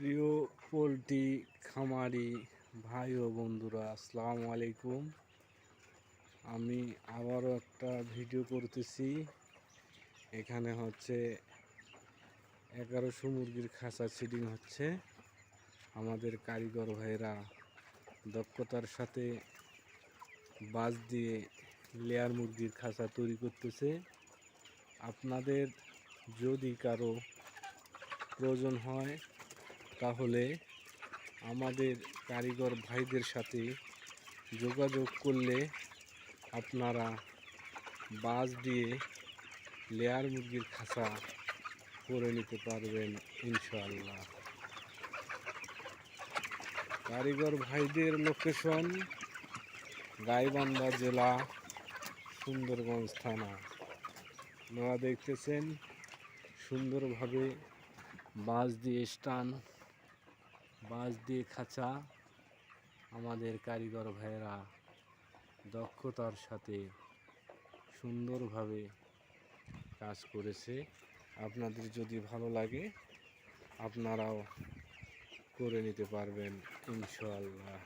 প্রিয় পোলট্রি খামারি ভাই ও বন্ধুরা, আসসালামু আলাইকুম। আমি আবারও একটা ভিডিও করতেছি। এখানে হচ্ছে 1100 মুরগির খাঁচা সিডিং হচ্ছে। আমাদের কারিগর ভাইরা দক্ষতার সাথে বাঁশ দিয়ে লেয়ার মুরগির খাঁচা তৈরি করতেছে। আপনাদের যদি কারো প্রয়োজন হয় তাহলে আমাদের কারিগর ভাইদের সাথে যোগাযোগ করলে আপনারা বাঁশ দিয়ে লেয়ার মুরগির খাঁচা করে নিতে পারবেন ইনশাআল্লাহ। কারিগর ভাইদের লোকেশন গাইবান্ধা জেলা, সুন্দরগঞ্জ থানা। আপনারা দেখতেছেন সুন্দরভাবে বাঁশ দিয়ে স্টান, বাঁশ দিয়ে খাঁচা আমাদের কারিগর ভাইয়েরা দক্ষতার সাথে সুন্দরভাবে কাজ করেছে। আপনাদের যদি ভালো লাগে আপনারাও করে নিতে পারবেন ইনশাআল্লাহ।